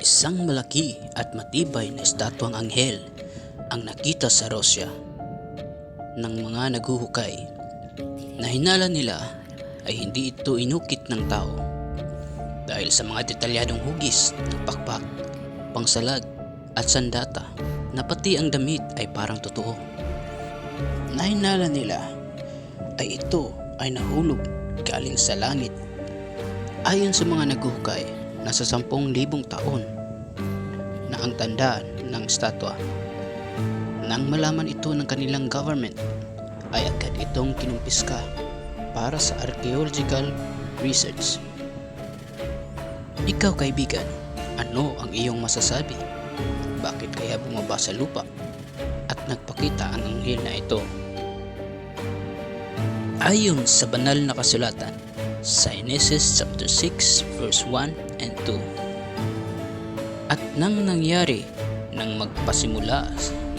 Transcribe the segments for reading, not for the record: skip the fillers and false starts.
Isang malaki at matibay na estatwang anghel ang nakita sa Rusya ng mga naghuhukay. Na hinala nila ay hindi ito inukit ng tao dahil sa mga detalyadong hugis ng pakpak, pangsalag at sandata na pati ang damit ay parang totoo. Nahinala nila ay ito ay nahulog galing sa langit. Ayon sa mga naghuhukay, nasa 10,000 taon na ang tanda ng estatwa. Nang malaman ito ng kanilang government, ay agad itong kinumpiska para sa archaeological research. Ikaw kaibigan, ano ang iyong masasabi? Bakit kaya bumaba sa lupa at nagpakita ang anghel na ito? Ayon sa banal na kasulatan sa Genesis chapter 6 verse 1 and 2. At nang nangyari nang magpasimula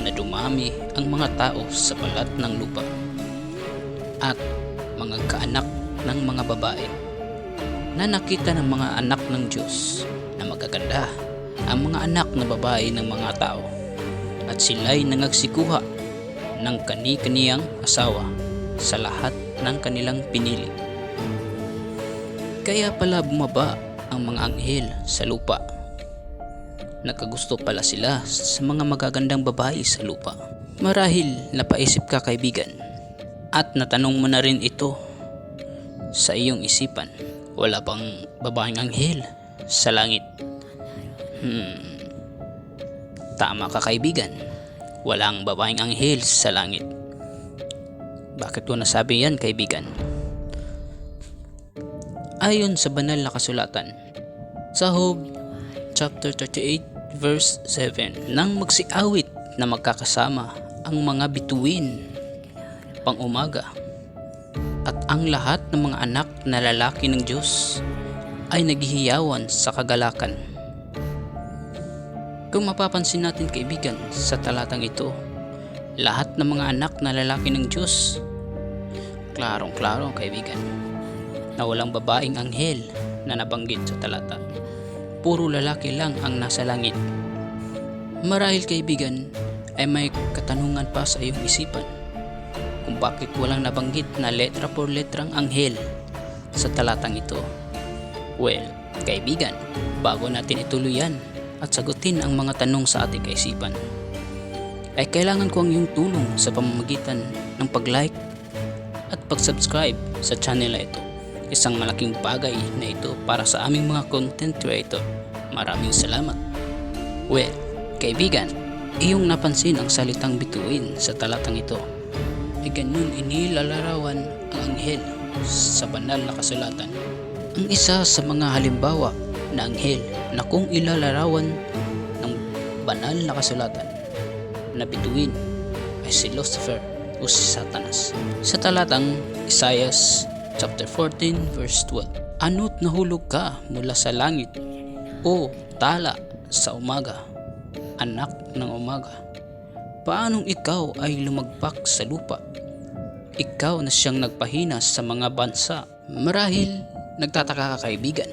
na dumami ang mga tao sa balat ng lupa at mga kaanak ng mga babae, na nakita ng mga anak ng Diyos na magaganda ang mga anak na babae ng mga tao, at sila'y nangagsikuha ng kani-kaniyang asawa sa lahat ng kanilang pinili. Kaya pala bumaba ang mga anghel sa lupa. Nagkagusto pala sila sa mga magagandang babae sa lupa. Marahil napaisip ka kaibigan, at natanong mo na rin ito sa iyong isipan. Wala bang babaeng anghel sa langit? Tama ka kaibigan, walang babaeng anghel sa langit. Bakit mo nasabi yan kaibigan? Ayon sa banal na kasulatan sa Job chapter 38 verse 7, nang magsiawit na magkakasama ang mga bituin pang umaga, at ang lahat ng mga anak na lalaki ng Diyos ay naghihiyawan sa kagalakan. Kung mapapansin natin kaibigan sa talatang ito, lahat ng mga anak na lalaki ng Diyos, klarong-klaro kaibigan, na walang babaeng anghel na nabanggit sa talata. Puro lalaki lang ang nasa langit. Marahil kaibigan ay may katanungan pa sa iyong isipan kung bakit walang nabanggit na letra por letrang anghel sa talatang ito. Well, kaibigan, bago natin ituloy yan at sagutin ang mga tanong sa ating kaisipan, ay kailangan ko ang iyong tulong sa pamamagitan ng pag-like at pag-subscribe sa channel na ito. Isang malaking bagay na ito para sa aming mga content creator. Maraming salamat. Well, kaibigan, iyong napansin ang salitang bituin sa talatang ito. Ay ganyan inilalarawan ang anghel sa banal na kasulatan. Ang isa sa mga halimbawa na anghel na kung ilalarawan ng banal na kasulatan na bituin ay si Lucifer o si Satanas. Sa talatang Isaiah chapter 14 verse 12, ano't nahulog ka mula sa langit, o tala sa umaga, anak ng umaga? Paanong ikaw ay lumagpak sa lupa? Ikaw na siyang nagpahinas sa mga bansa. Marahil nagtataka ka kaibigan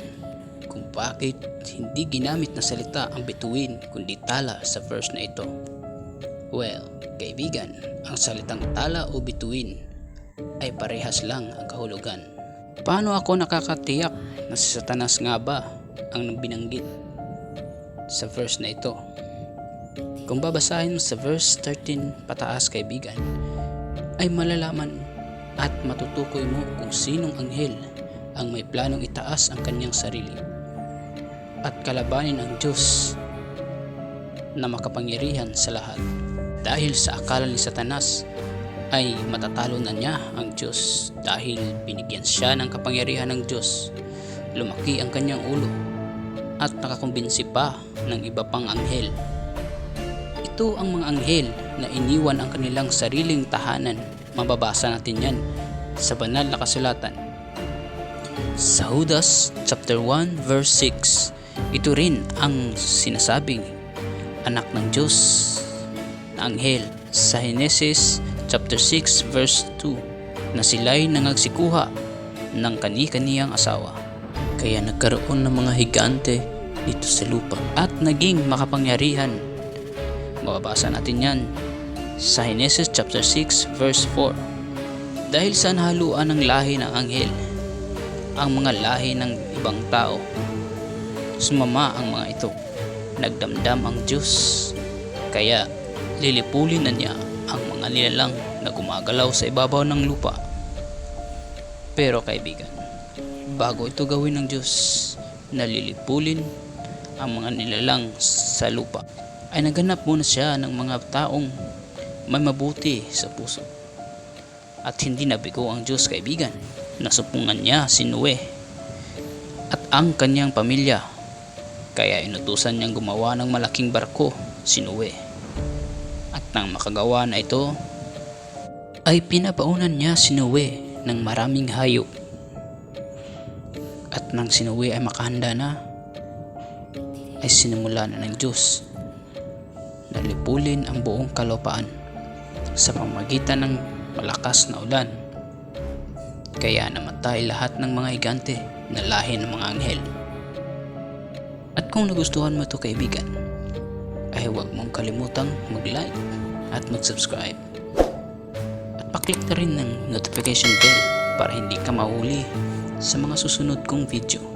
kung bakit hindi ginamit na salita ang bituin kundi tala sa verse na ito. Well, kaibigan, ang salitang tala o bituin ay parehas lang ang kahulugan. Paano ako nakakatiyak na si Satanas nga ba ang binanggit sa verse na ito? Kung babasahin mo sa verse 13 pataas kaibigan, ay malalaman at matutukoy mo kung sinong anghel ang may planong itaas ang kanyang sarili at kalabanin ang Diyos na makapangyarihan sa lahat. Dahil sa akala ni Satanas ay matatalo na niya ang Diyos dahil binigyan siya ng kapangyarihan ng Diyos. Lumaki ang kanyang ulo at nakakumbinsi pa ng iba pang anghel. Ito ang mga anghel na iniwan ang kanilang sariling tahanan. Mababasa natin yan sa banal na kasulatan. Sa Judas chapter 1 verse 6, ito rin ang sinasabing anak ng Diyos na anghel. Sa Genesis chapter 6 verse 2, na sila'y nangagsikuha ng kani-kaniyang asawa. Kaya nagkaroon ng mga higante dito sa lupa at naging makapangyarihan. Mababasa natin yan sa Genesis chapter 6 verse 4. Dahil sa nahaluan ng lahi ng anghel ang mga lahi ng ibang tao, sumama ang mga ito, nagdamdam ang Diyos, kaya lilipulin na niya ang mga nilalang na gumagalaw sa ibabaw ng lupa. Pero kaibigan, bago ito gawin ng Diyos na lilipulin ang mga nilalang sa lupa, ay naganap muna siya ng mga taong may mabuti sa puso. At hindi nabigo ang Diyos, kaibigan. Nasupungan niya si Noe at ang kanyang pamilya, kaya inutusan niyang gumawa ng malaking barko si Noe. At nang makagawa na ito, ay pinapaunan niya si Noe ng maraming hayop. At nang si Noe ay makahanda na, ay sinimula na ng Diyos na lipulin ang buong kalupaan sa pamamagitan ng malakas na ulan. Kaya namatay lahat ng mga higante na lahi ng mga anghel. At kung nagustuhan mo ito, kaibigan, ay huwag mong kalimutang mag-like at mag-subscribe. At paklik na rin ng notification bell para hindi ka mahuli sa mga susunod kong video.